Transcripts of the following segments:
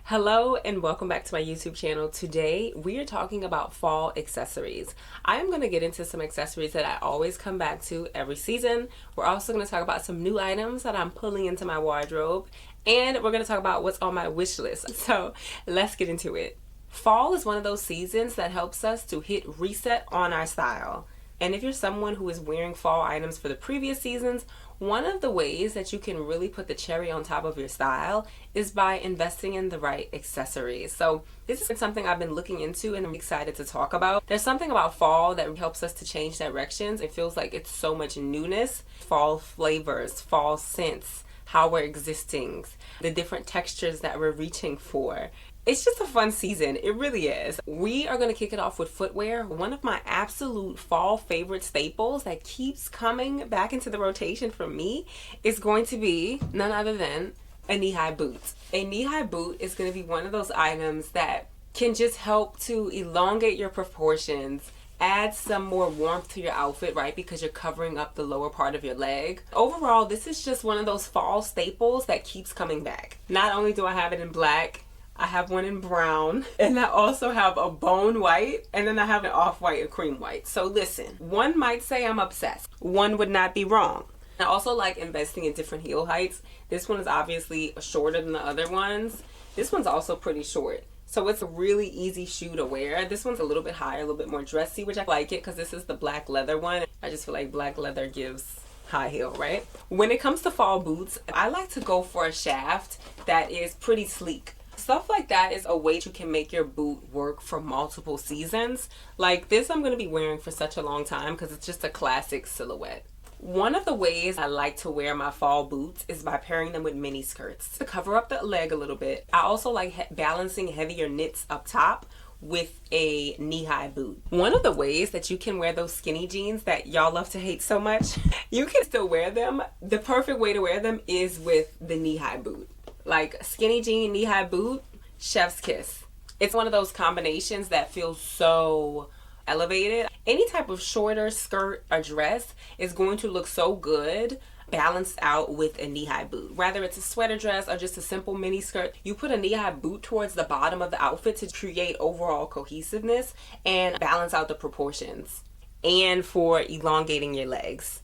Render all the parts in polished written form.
Hello and welcome back to my YouTube channel. Today we are talking about fall accessories. I am going to get into some accessories that I always come back to every season. We're also going to talk about some new items that I'm pulling into my wardrobe, and we're going to talk about what's on my wish list. So let's get into it. Fall is one of those seasons that helps us to hit reset on our style. And if you're someone who is wearing fall items for the previous seasons, one of the ways that you can really put the cherry on top of your style is by investing in the right accessories. So this is something I've been looking into and I'm excited to talk about. There's something about fall that helps us to change directions. It feels like it's so much newness. Fall flavors, fall scents, how we're existing, the different textures that we're reaching for. It's just a fun season. It really is. We are going to kick it off with footwear. One of my absolute fall favorite staples that keeps coming back into the rotation for me is going to be none other than a knee-high boot. A knee-high boot is going to be one of those items that can just help to elongate your proportions, add some more warmth to your outfit, right? Because you're covering up the lower part of your leg. Overall, this is just one of those fall staples that keeps coming back. Not only do I have it in black, I have one in brown, and I also have a bone white, and then I have an off-white, a cream white. So listen, one might say I'm obsessed. One would not be wrong. I also like investing in different heel heights. This one is obviously shorter than the other ones. This one's also pretty short. So it's a really easy shoe to wear. This one's a little bit higher, a little bit more dressy, which I like it because this is the black leather one. I just feel like black leather gives high heel, right? When it comes to fall boots, I like to go for a shaft that is pretty sleek. Stuff like that is a way you can make your boot work for multiple seasons. Like this I'm going to be wearing for such a long time because it's just a classic silhouette. One of the ways I like to wear my fall boots is by pairing them with mini skirts to cover up the leg a little bit. I also like balancing heavier knits up top with a knee-high boot. One of the ways that you can wear those skinny jeans that y'all love to hate so much, you can still wear them. The perfect way to wear them is with the knee-high boot. Like skinny jean, knee-high boot, chef's kiss. It's one of those combinations that feels so elevated. Any type of shorter skirt or dress is going to look so good balanced out with a knee-high boot. Whether it's a sweater dress or just a simple mini skirt, you put a knee-high boot towards the bottom of the outfit to create overall cohesiveness and balance out the proportions and for elongating your legs.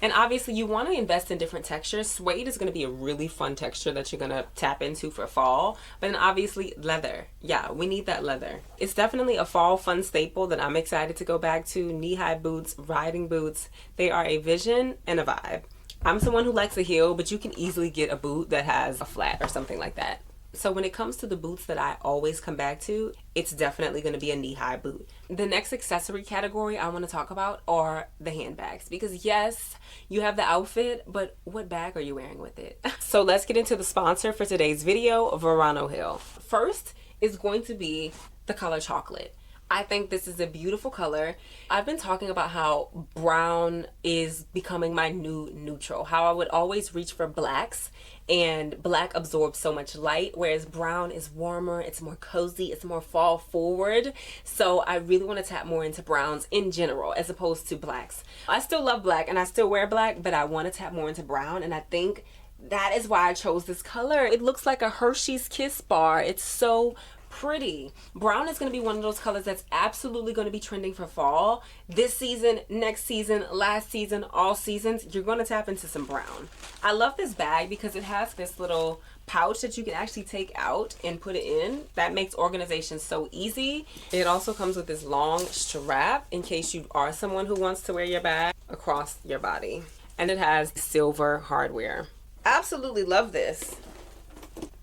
And obviously you want to invest in different textures. Suede is going to be a really fun texture that you're going to tap into for fall. But then obviously leather. Yeah, we need that leather. It's definitely a fall fun staple that I'm excited to go back to. Knee-high boots, riding boots. They are a vision and a vibe. I'm someone who likes a heel, but you can easily get a boot that has a flat or something like that. So when it comes to the boots that I always come back to, it's definitely going to be a knee-high boot. The next accessory category I want to talk about are the handbags. Because yes, you have the outfit, but what bag are you wearing with it? So let's get into the sponsor for today's video, Verano Hill. First is going to be the color chocolate. I think this is a beautiful color. I've been talking about how brown is becoming my new neutral, how I would always reach for blacks, and black absorbs so much light, whereas brown is warmer, it's more cozy, it's more fall forward. So I really want to tap more into browns in general as opposed to blacks. I still love black and I still wear black, but I want to tap more into brown, and I think that is why I chose this color. It looks like a Hershey's Kiss bar. It's so pretty. Brown is going to be one of those colors that's absolutely going to be trending for fall. This season, next season, last season, all seasons, you're going to tap into some brown. I love this bag because it has this little pouch that you can actually take out and put it in. That makes organization so easy. It also comes with this long strap in case you are someone who wants to wear your bag across your body. And it has silver hardware. Absolutely love this.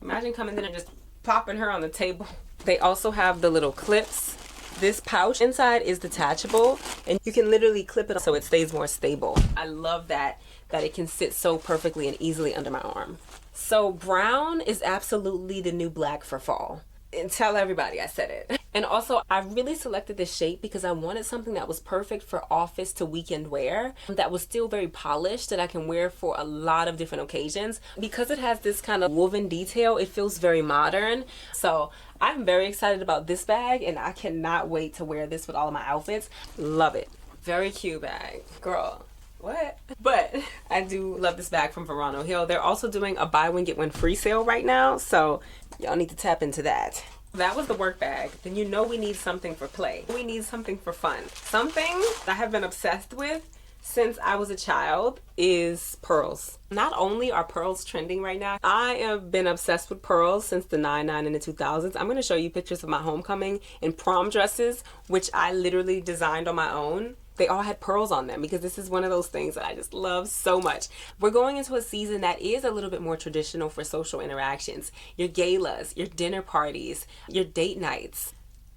Imagine coming in and just popping her on the table. They also have the little clips. This pouch inside is detachable and you can literally clip it so it stays more stable. I love that it can sit so perfectly and easily under my arm. So brown is absolutely the new black for fall. And tell everybody I said it. And also I really selected this shape because I wanted something that was perfect for office to weekend wear, that was still very polished, that I can wear for a lot of different occasions. Because it has this kind of woven detail, it feels very modern. So I'm very excited about this bag and I cannot wait to wear this with all of my outfits. Love it. Very cute bag. Girl, what? But I do love this bag from Verano Hill. They're also doing a buy one get one free sale right now, so Y'all need to tap into that. That was the work bag. Then you know we need something for play. We need something for fun. Something I have been obsessed with since I was a child is pearls. Not only are pearls trending right now, I have been obsessed with pearls since the 99 and the 2000s. I'm going to show you pictures of my homecoming and prom dresses, which I literally designed on my own. They all had pearls on them because this is one of those things that I just love so much. We're going into a season that is a little bit more traditional for social interactions. Your galas, your dinner parties, your date nights,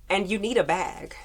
and you need a bag.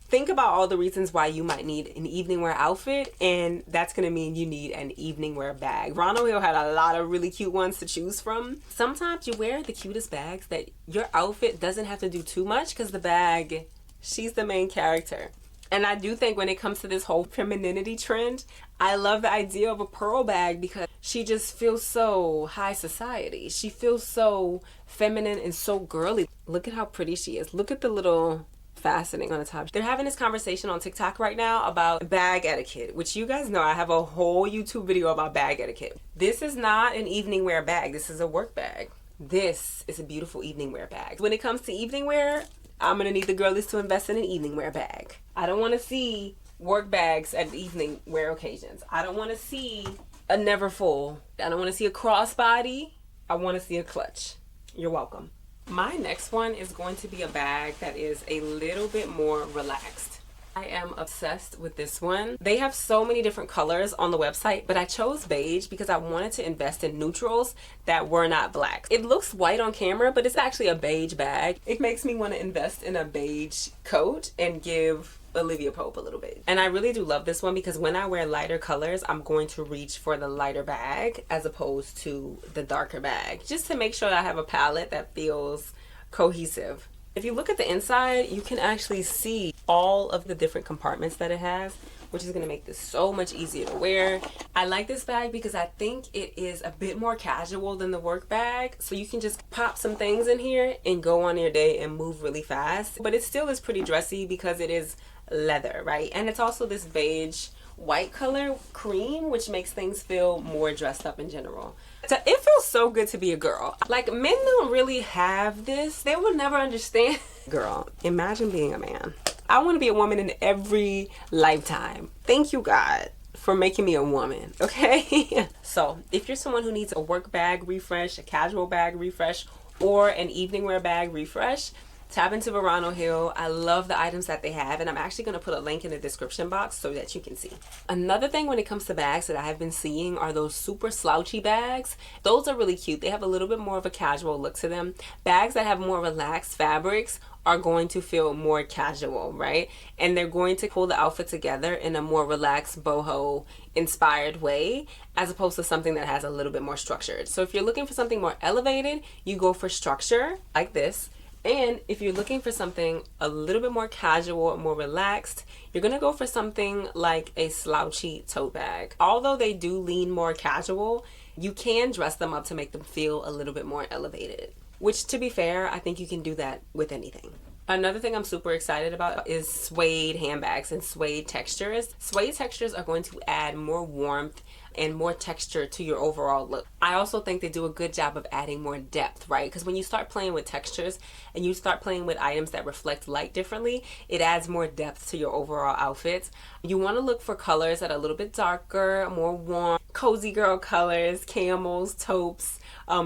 Think about all the reasons why you might need an evening wear outfit, and that's going to mean you need an evening wear bag. Ronald Hill had a lot of really cute ones to choose from. Sometimes you wear the cutest bags that your outfit doesn't have to do too much because the bag, she's the main character. And I do think when it comes to this whole femininity trend, I love the idea of a pearl bag because she just feels so high society. She feels so feminine and so girly. Look at how pretty she is. Look at the little fastening on the top. They're having this conversation on TikTok right now about bag etiquette, which you guys know I have a whole YouTube video about bag etiquette. This is not an evening wear bag. This is a work bag. This is a beautiful evening wear bag. When it comes to evening wear, I'm gonna need the girlies to invest in an evening wear bag. I don't want to see work bags at evening wear occasions. I don't want to see a never full. I don't want to see a crossbody. I want to see a clutch. You're welcome. My next one is going to be a bag that is a little bit more relaxed. I am obsessed with this one. They have so many different colors on the website, but I chose beige because I wanted to invest in neutrals that were not black. It looks white on camera, but it's actually a beige bag. It makes me want to invest in a beige coat and give Olivia Pope a little bit. And I really do love this one because when I wear lighter colors, I'm going to reach for the lighter bag as opposed to the darker bag, just to make sure that I have a palette that feels cohesive. If you look at the inside, you can actually see all of the different compartments that it has, which is going to make this so much easier to wear. I like this bag because I think it is a bit more casual than the work bag. So you can just pop some things in here and go on your day and move really fast. But it still is pretty dressy because it is leather, right? And it's also this beige white color cream, which makes things feel more dressed up in general. So it feels so good to be a girl. Like, men don't really have this. They will never understand. Girl, imagine being a man. I want to be a woman in every lifetime. Thank you, God, for making me a woman, okay? So if you're someone who needs a work bag refresh, a casual bag refresh, or an evening wear bag refresh, tap into Verano Hill. I love the items that they have, and I'm actually going to put a link in the description box so that you can see. Another thing when it comes to bags that I have been seeing are those super slouchy bags. Those are really cute. They have a little bit more of a casual look to them. Bags that have more relaxed fabrics are going to feel more casual, right? And they're going to pull the outfit together in a more relaxed, boho inspired way, as opposed to something that has a little bit more structured. So if you're looking for something more elevated, you go for structure like this. And if you're looking for something a little bit more casual, more relaxed, you're gonna go for something like a slouchy tote bag. Although they do lean more casual, you can dress them up to make them feel a little bit more elevated. Which, to be fair, I think you can do that with anything. Another thing I'm super excited about is suede handbags and suede textures. Suede textures are going to add more warmth and more texture to your overall look. I also think they do a good job of adding more depth, right? Because when you start playing with textures and you start playing with items that reflect light differently, it adds more depth to your overall outfits. You want to look for colors that are a little bit darker, more warm, cozy girl colors, camels, taupes,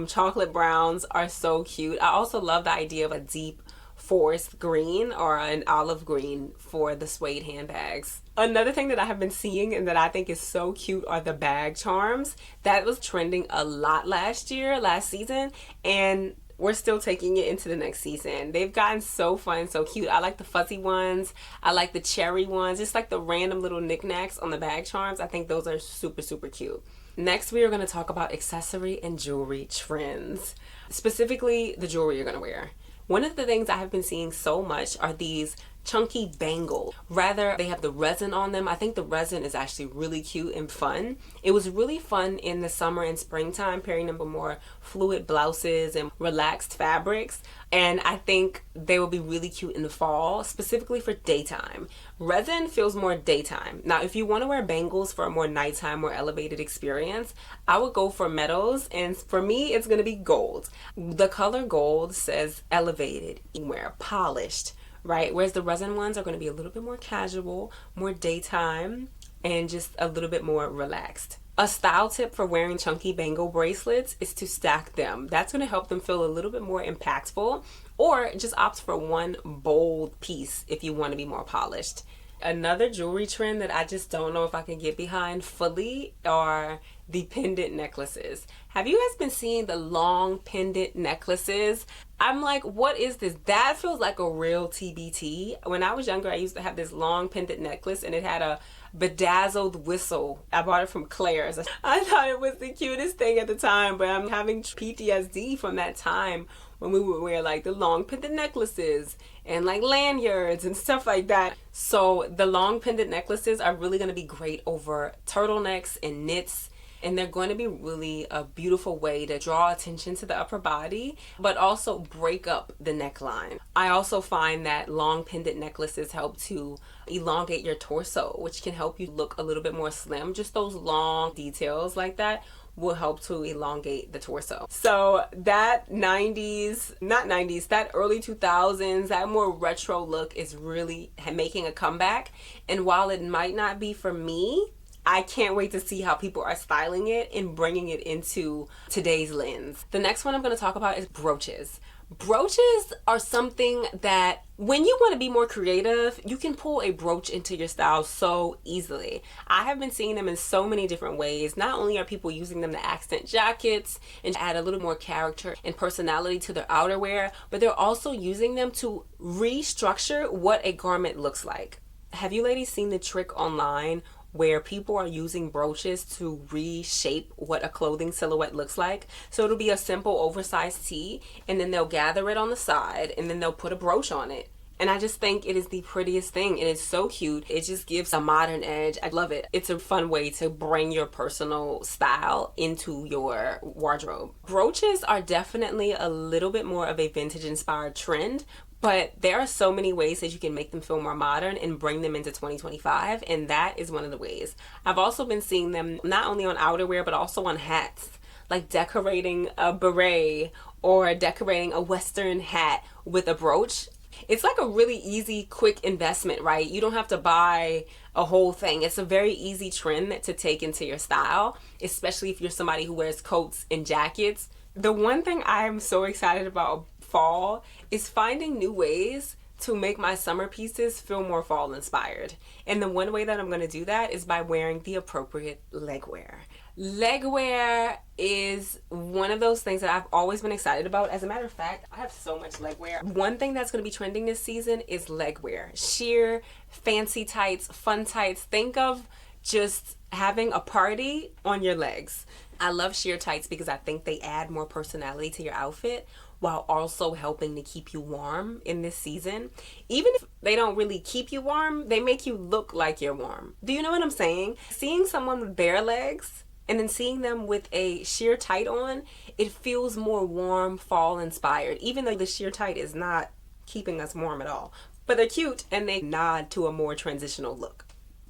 chocolate browns are so cute. I also love the idea of a deep forest green or an olive green for the suede handbags. Another thing that I have been seeing and that I think is so cute are the bag charms. That was trending a lot last season, and we're still taking it into the next season. They've gotten so fun, so cute. I like the fuzzy ones. I like the cherry ones. Just like the random little knickknacks on the bag charms. I think those are super, super cute. Next, we are going to talk about accessory and jewelry trends. Specifically, the jewelry you're going to wear. One of the things I have been seeing so much are these chunky bangle. Rather, they have the resin on them. I think the resin is actually really cute and fun. It was really fun in the summer and springtime, pairing them with more fluid blouses and relaxed fabrics. And I think they will be really cute in the fall, specifically for daytime. Resin feels more daytime. Now, if you want to wear bangles for a more nighttime, more elevated experience, I would go for metals. And for me, it's going to be gold. The color gold says elevated, you wear polished, right? Whereas the resin ones are going to be a little bit more casual, more daytime, and just a little bit more relaxed. A style tip for wearing chunky bangle bracelets is to stack them. That's going to help them feel a little bit more impactful, or just opt for one bold piece if you want to be more polished. Another jewelry trend that I just don't know if I can get behind fully are the pendant necklaces. Have you guys been seeing the long pendant necklaces? I'm like, what is this? That feels like a real TBT. When I was younger, I used to have this long pendant necklace and it had a bedazzled whistle. I bought it from Claire's. I thought it was the cutest thing at the time, but I'm having PTSD from that time when we would wear like the long pendant necklaces and like lanyards and stuff like that. So the long pendant necklaces are really going to be great over turtlenecks and knits. And they're going to be really a beautiful way to draw attention to the upper body, but also break up the neckline. I also find that long pendant necklaces help to elongate your torso, which can help you look a little bit more slim. Just those long details like that will help to elongate the torso. So that 90s, not 90s, that early 2000s, that more retro look is really making a comeback. And while it might not be for me, I can't wait to see how people are styling it and bringing it into today's lens. The next one I'm going to talk about is brooches. Brooches are something that when you want to be more creative, you can pull a brooch into your style so easily. I have been seeing them in so many different ways. Not only are people using them to accent jackets and add a little more character and personality to their outerwear, but they're also using them to restructure what a garment looks like. Have you ladies seen the trick online where people are using brooches to reshape what a clothing silhouette looks like? So it'll be a simple oversized tee, and then they'll gather it on the side, and then they'll put a brooch on it. And I just think it is the prettiest thing, and it's so cute. It just gives a modern edge. I love it. It's a fun way to bring your personal style into your wardrobe. Brooches are definitely a little bit more of a vintage inspired trend, but there are so many ways that you can make them feel more modern and bring them into 2025, and that is one of the ways. I've also been seeing them not only on outerwear, but also on hats, like decorating a beret or decorating a Western hat with a brooch. It's like a really easy, quick investment, right? You don't have to buy a whole thing. It's a very easy trend to take into your style, especially if you're somebody who wears coats and jackets. The one thing I'm so excited about fall is finding new ways to make my summer pieces feel more fall inspired. And the one way that I'm going to do that is by wearing the appropriate leg wear. Leg wear is one of those things that I've always been excited about. As a matter of fact, I have so much leg wear. One thing that's going to be trending this season is leg wear. Sheer, fancy tights, fun tights. Think of just having a party on your legs. I love sheer tights because I think they add more personality to your outfit while also helping to keep you warm in this season. Even if they don't really keep you warm, they make you look like you're warm. Do you know what I'm saying? Seeing someone with bare legs and then seeing them with a sheer tight on, it feels more warm, fall inspired, even though the sheer tight is not keeping us warm at all. But they're cute and they nod to a more transitional look.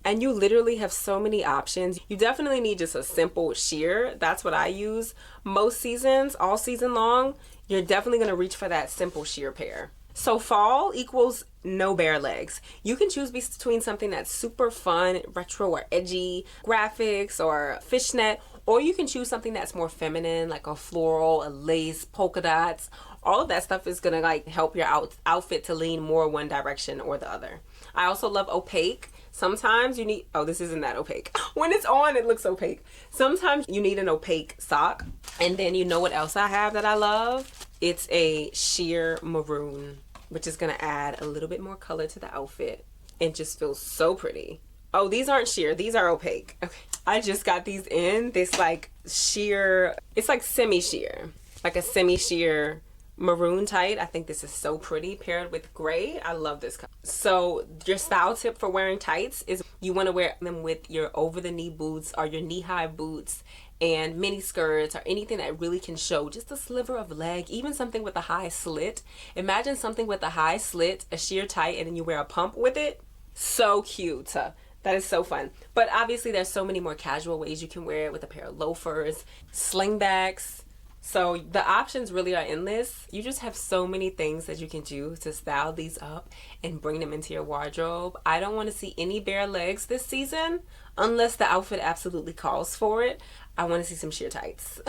And you literally have so many options. You definitely need just a simple sheer. That's what I use most seasons, all season long. You're definitely going to reach for that simple sheer pair. So fall equals no bare legs. You can choose between something that's super fun, retro or edgy, graphics or fishnet, or you can choose something that's more feminine, like a floral, a lace, polka dots. All of that stuff is going to like help your outfit to lean more one direction or the other. I also love opaque. Sometimes you need, oh, this isn't that opaque. When it's on, it looks opaque. Sometimes you need an opaque sock. And then you know what else I have that I love? It's a sheer maroon, which is gonna add a little bit more color to the outfit. It just feels so pretty. Oh, these aren't sheer, these are opaque. Okay. I just got these in, this like sheer, it's like semi-sheer, like a semi-sheer maroon tight. I think this is so pretty paired with gray. I love this color. So your style tip for wearing tights is you want to wear them with your over the knee boots or your knee high boots and mini skirts or anything that really can show just a sliver of leg, even something with a high slit. Imagine something with a high slit, a sheer tight, and then you wear a pump with it. So cute. That is so fun. But obviously there's so many more casual ways you can wear it, with a pair of loafers, slingbacks. So the options really are endless. You just have so many things that you can do to style these up and bring them into your wardrobe. I don't want to see any bare legs this season unless the outfit absolutely calls for it. I want to see some sheer tights.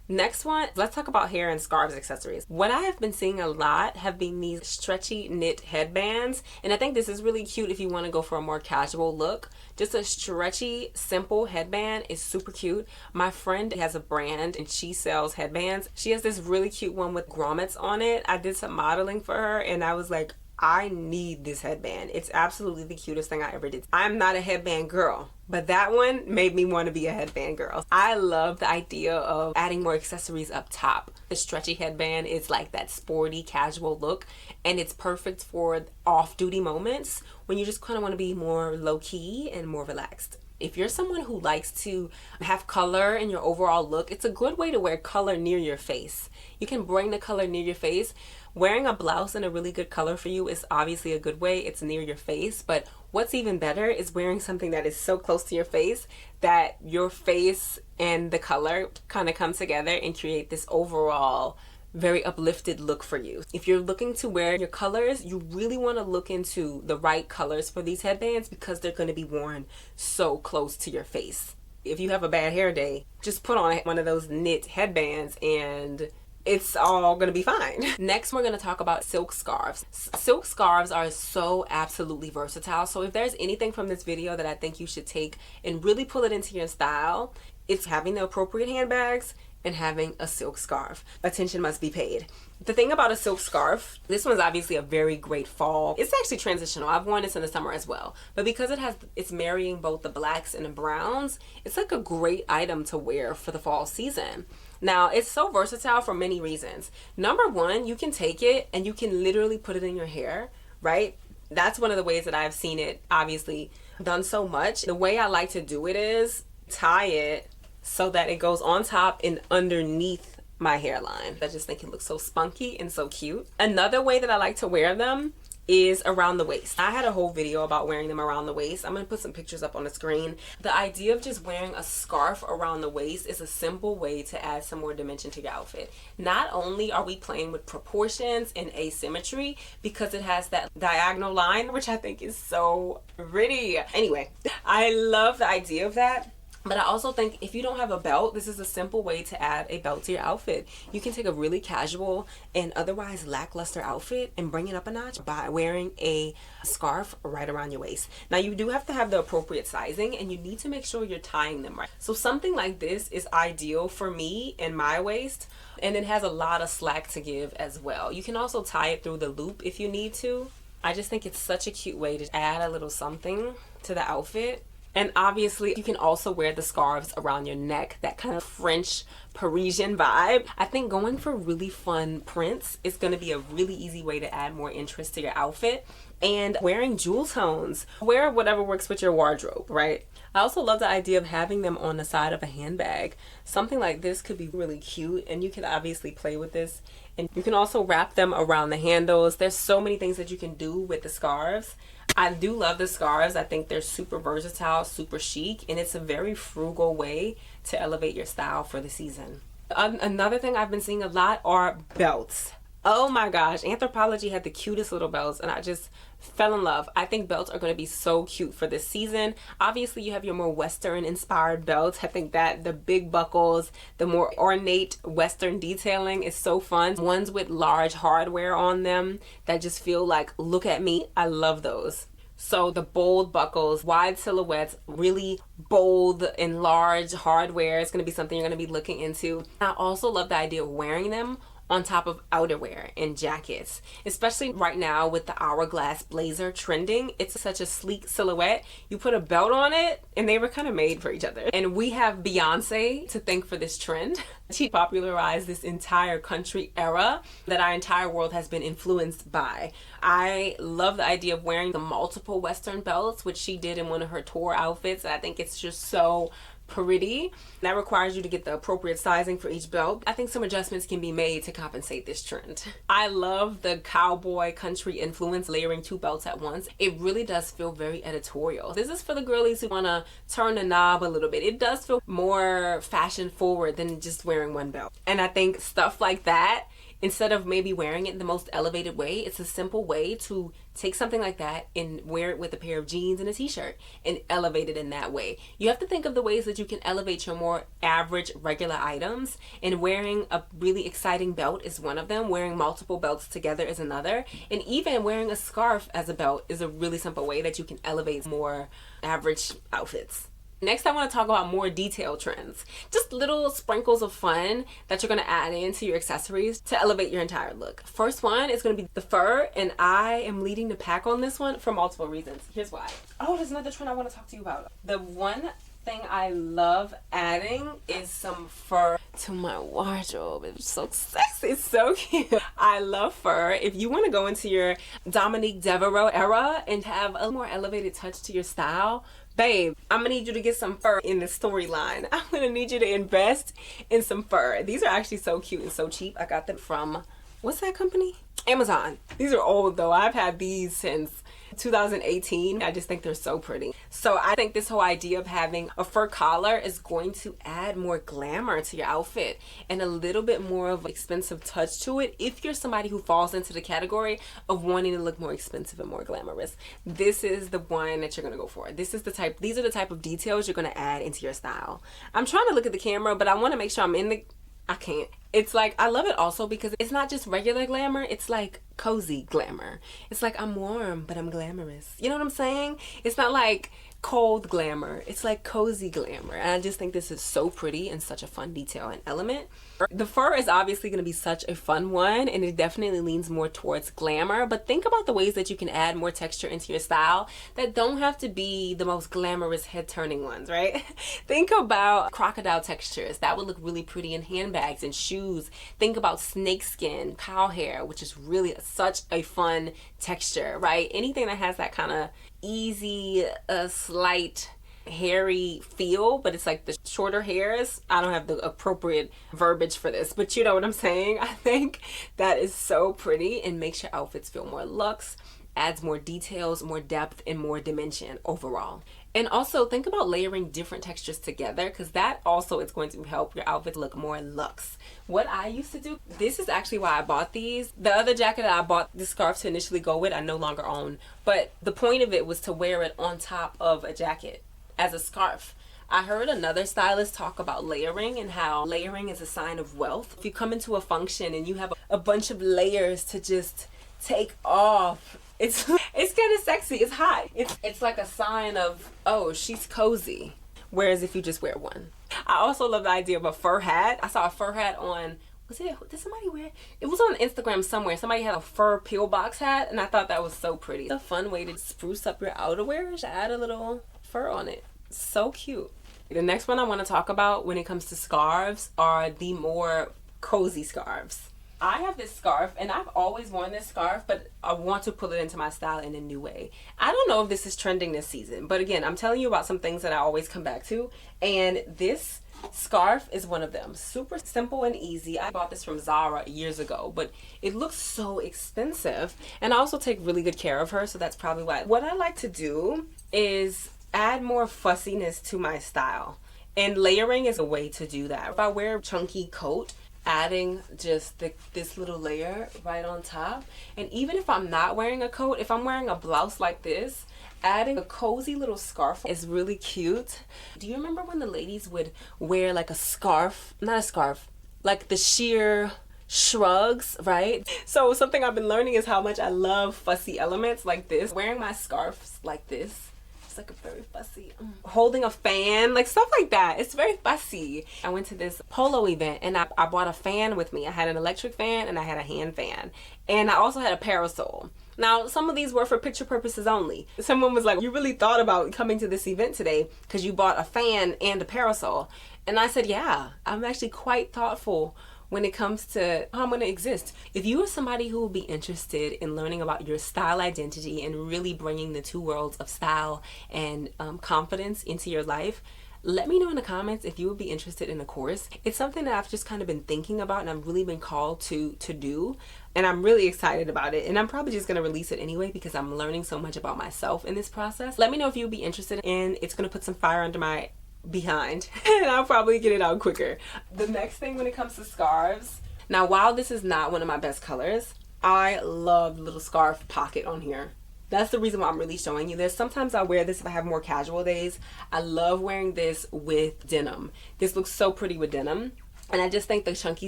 Next one, let's talk about hair and scarves accessories. What I have been seeing a lot have been these stretchy knit headbands, and I think this is really cute if you want to go for a more casual look. Just a stretchy, simple headband is super cute. My friend has a brand and she sells headbands. She has this really cute one with grommets on it. I did some modeling for her and I was like, I need this headband. It's absolutely the cutest thing I ever did. I'm not a headband girl, but that one made me want to be a headband girl. I love the idea of adding more accessories up top. The stretchy headband is like that sporty, casual look, and it's perfect for off-duty moments when you just kind of want to be more low-key and more relaxed. If you're someone who likes to have color in your overall look, it's a good way to wear color near your face. You can bring the color near your face. Wearing a blouse in a really good color for you is obviously a good way. It's near your face, but what's even better is wearing something that is so close to your face that your face and the color kind of come together and create this overall very uplifted look for you. If you're looking to wear your colors, you really want to look into the right colors for these headbands because they're going to be worn so close to your face. If you have a bad hair day, just put on one of those knit headbands and it's all gonna be fine. Next, we're gonna talk about silk scarves. Silk scarves are so absolutely versatile. So if there's anything from this video that I think you should take and really pull it into your style, it's having the appropriate handbags and having a silk scarf. Attention must be paid. The thing about a silk scarf, this one's obviously a very great fall. It's actually transitional. I've worn this in the summer as well. But because it's marrying both the blacks and the browns, it's like a great item to wear for the fall season. Now, it's so versatile for many reasons. Number one, you can take it and you can literally put it in your hair, right? That's one of the ways that I've seen it obviously done so much. The way I like to do it is tie it so that it goes on top and underneath my hairline. I just think it looks so spunky and so cute. Another way that I like to wear them is around the waist. I had a whole video about wearing them around the waist. I'm gonna put some pictures up on the screen. The idea of just wearing a scarf around the waist is a simple way to add some more dimension to your outfit. Not only are we playing with proportions and asymmetry because it has that diagonal line, which I think is so pretty. Anyway, I love the idea of that. But I also think if you don't have a belt, this is a simple way to add a belt to your outfit. You can take a really casual and otherwise lackluster outfit and bring it up a notch by wearing a scarf right around your waist. Now, you do have to have the appropriate sizing and you need to make sure you're tying them right. So something like this is ideal for me and my waist, and it has a lot of slack to give as well. You can also tie it through the loop if you need to. I just think it's such a cute way to add a little something to the outfit. And obviously, you can also wear the scarves around your neck, that kind of French Parisian vibe. I think going for really fun prints is going to be a really easy way to add more interest to your outfit. And wearing jewel tones. Wear whatever works with your wardrobe, right? I also love the idea of having them on the side of a handbag. Something like this could be really cute, and you can obviously play with this. And you can also wrap them around the handles. There's so many things that you can do with the scarves. I do love the scarves. I think they're super versatile, super chic, and it's a very frugal way to elevate your style for the season. Another thing I've been seeing a lot are belts. Oh my gosh, Anthropologie had the cutest little belts and I just fell in love. I think belts are going to be so cute for this season. Obviously, you have your more Western inspired belts. I think that the big buckles, the more ornate Western detailing is so fun. Ones with large hardware on them that just feel like, look at me. I love those. So the bold buckles, wide silhouettes, really bold and large hardware is going to be something you're going to be looking into. I also love the idea of wearing them on top of outerwear and jackets, especially right now with the hourglass blazer trending. It's such a sleek silhouette. You put a belt on it and they were kind of made for each other. And we have Beyonce to thank for this trend. She popularized this entire country era that our entire world has been influenced by. I love the idea of wearing the multiple Western belts, which she did in one of her tour outfits. I think it's just so pretty. That requires you to get the appropriate sizing for each belt. I think some adjustments can be made to compensate this trend. I love the cowboy country influence, layering 2 belts at once. It really does feel very editorial. This is for the girlies who want to turn the knob a little bit. It does feel more fashion forward than just wearing 1 belt. And I think stuff like that, instead of maybe wearing it in the most elevated way, it's a simple way to take something like that and wear it with a pair of jeans and a t-shirt and elevate it in that way. You have to think of the ways that you can elevate your more average, regular items, and wearing a really exciting belt is one of them. Wearing multiple belts together is another. And even wearing a scarf as a belt is a really simple way that you can elevate more average outfits. Next, I want to talk about more detailed trends. Just little sprinkles of fun that you're going to add into your accessories to elevate your entire look. First one is going to be the fur, and I am leading the pack on this one for multiple reasons. Here's why. Oh, there's another trend I want to talk to you about. The one thing I love adding is some fur to my wardrobe. It's so sexy. It's so cute. I love fur. If you want to go into your Dominique Devereaux era and have a more elevated touch to your style, babe, I'm gonna need you to get some fur in the storyline. I'm gonna need you to invest in some fur. These are actually so cute and so cheap. I got them from, what's that company? Amazon. These are old though. I've had these since 2018. I just think they're so pretty. So I think this whole idea of having a fur collar is going to add more glamour to your outfit and a little bit more of an expensive touch to it if you're somebody who falls into the category of wanting to look more expensive and more glamorous. This is the one that you're gonna go for. These are the type of details you're gonna add into your style. I'm trying to look at the camera, but I want to make sure I'm in the, I can't. It's like, I love it also because it's not just regular glamour, it's like cozy glamour. It's like I'm warm, but I'm glamorous. You know what I'm saying? It's not like cold glamour. It's like cozy glamour. And I just think this is so pretty and such a fun detail and element. The fur is obviously going to be such a fun one, and it definitely leans more towards glamour, but think about the ways that you can add more texture into your style that don't have to be the most glamorous head-turning ones, right? Think about crocodile textures. That would look really pretty in handbags and shoes. Think about snakeskin, cow hair, which is really such a fun texture, right? Anything that has that kind of easy, slight hairy feel, but it's like the shorter hairs. I don't have the appropriate verbiage for this, but you know what I'm saying. I think that is so pretty and makes your outfits feel more luxe, adds more details, more depth, and more dimension overall. And also think about layering different textures together, because that also is going to help your outfit look more luxe. What I used to do, this is actually why I bought these. The other jacket that I bought this scarf to initially go with, I no longer own, but the point of it was to wear it on top of a jacket as a scarf. I heard another stylist talk about layering and how layering is a sign of wealth. If you come into a function and you have a bunch of layers to just take off, it's kind of sexy. It's hot. It's like a sign of, oh, she's cozy. Whereas if you just wear one. I also love the idea of a fur hat. I saw a fur hat on, did somebody wear it? It was on Instagram somewhere. Somebody had a fur pillbox hat, and I thought that was so pretty. It's a fun way to spruce up your outerwear, to add a little fur on it. So cute. The next one I want to talk about when it comes to scarves are the more cozy scarves. I have this scarf, and I've always worn this scarf, but I want to pull it into my style in a new way. I don't know if this is trending this season, but again, I'm telling you about some things that I always come back to, and this scarf is one of them. Super simple and easy. I bought this from Zara years ago, but it looks so expensive, and I also take really good care of her, so that's probably why. What I like to do is add more fussiness to my style, and layering is a way to do that. If I wear a chunky coat, adding just this little layer right on top, and even if I'm not wearing a coat, if I'm wearing a blouse like this, adding a cozy little scarf is really cute. Do you remember when the ladies would wear like a scarf, not a scarf, like the sheer shrugs, right? So something I've been learning is how much I love fussy elements like this. Wearing my scarves like this It's like a very fussy, holding a fan, like stuff like that. It's very fussy. I went to this polo event and I bought a fan with me. I had an electric fan and I had a hand fan. And I also had a parasol. Now, some of these were for picture purposes only. Someone was like, you really thought about coming to this event today because you bought a fan and a parasol. And I said, yeah, I'm actually quite thoughtful when it comes to how I'm going to exist. If you are somebody who will be interested in learning about your style identity and really bringing the two worlds of style and confidence into your life, let me know in the comments if you would be interested in a course. It's something that I've just kind of been thinking about and I've really been called to do. And I'm really excited about it. And I'm probably just going to release it anyway because I'm learning so much about myself in this process. Let me know if you would be interested, and it's going to put some fire under my behind and I'll probably get it out quicker. The next thing when it comes to scarves, now while this is not one of my best colors, I love the little scarf pocket on here. That's the reason why I'm really showing you this. Sometimes I wear this if I have more casual days. I love wearing this with denim. This looks so pretty with denim. And I just think the chunky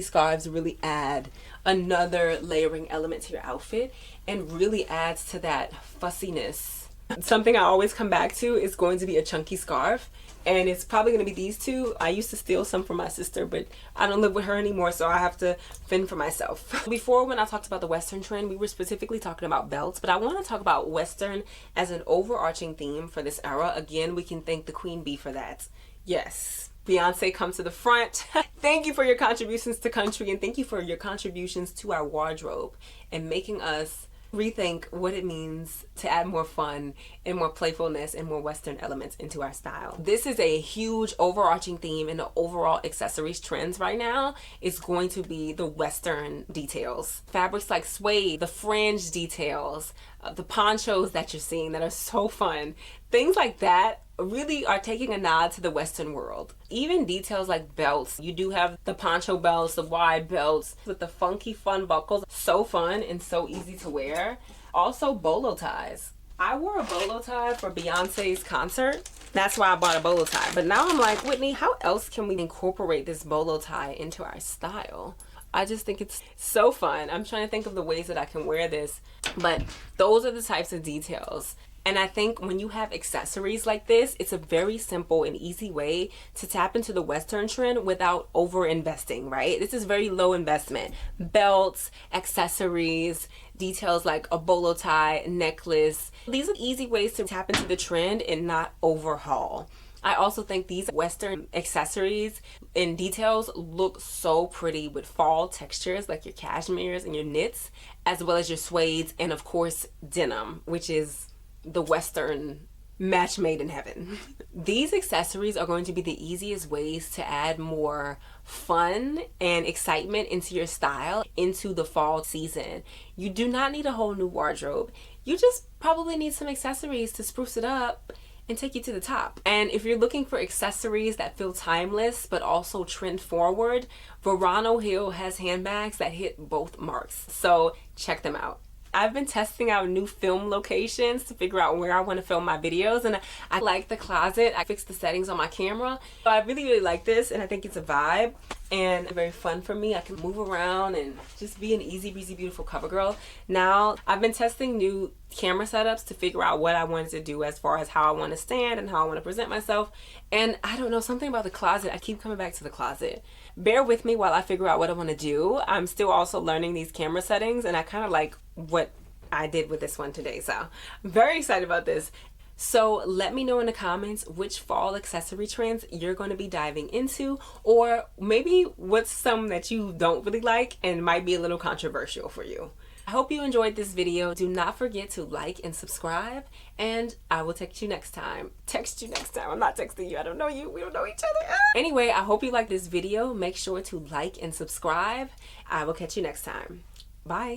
scarves really add another layering element to your outfit and really adds to that fussiness. Something I always come back to is going to be a chunky scarf. And it's probably going to be these two. I used to steal some from my sister, but I don't live with her anymore, so I have to fend for myself. Before, when I talked about the Western trend, we were specifically talking about belts, but I want to talk about Western as an overarching theme for this era. Again, we can thank the Queen Bee for that. Yes. Beyonce, come to the front. Thank you for your contributions to country, and thank you for your contributions to our wardrobe and making us rethink what it means to add more fun and more playfulness and more Western elements into our style. This is a huge overarching theme in the overall accessories trends right now. It's going to be the Western details. Fabrics like suede, the fringe details, the ponchos that you're seeing that are so fun. Things like that really are taking a nod to the Western world. Even details like belts. You do have the poncho belts, the wide belts with the funky fun buckles. So fun and so easy to wear. Also bolo ties. I wore a bolo tie for Beyonce's concert. That's why I bought a bolo tie. But now I'm like, Whitney, how else can we incorporate this bolo tie into our style? I just think it's so fun. I'm trying to think of the ways that I can wear this. But those are the types of details. And I think when you have accessories like this, it's a very simple and easy way to tap into the Western trend without over investing, right? This is very low investment. Belts, accessories, details like a bolo tie, necklace. These are easy ways to tap into the trend and not overhaul. I also think these Western accessories and details look so pretty with fall textures like your cashmeres and your knits, as well as your suedes and of course denim, which is the Western match made in heaven. These accessories are going to be the easiest ways to add more fun and excitement into your style into the fall season. You do not need a whole new wardrobe. You just probably need some accessories to spruce it up and take you to the top. And if you're looking for accessories that feel timeless but also trend forward, Verano Hill has handbags that hit both marks. So check them out. I've been testing out new film locations to figure out where I want to film my videos, and I like the closet. I fixed the settings on my camera. So I really like this, and I think it's a vibe and very fun for me. I can move around and just be an easy breezy beautiful cover girl. Now I've been testing new camera setups to figure out what I wanted to do as far as how I want to stand and how I want to present myself. And I don't know, something about the closet. I keep coming back to the closet. Bear with me while I figure out what I want to do. I'm still also learning these camera settings, and I kind of like what I did with this one today. So I'm very excited about this. So let me know in the comments which fall accessory trends you're going to be diving into, or maybe what's some that you don't really like and might be a little controversial for you. I hope you enjoyed this video. Do not forget to like and subscribe, and I will text you next time. I'm not texting you. I don't know you. We don't know each other. Anyway, I hope you like this video. Make sure to like and subscribe. I will catch you next time. Bye.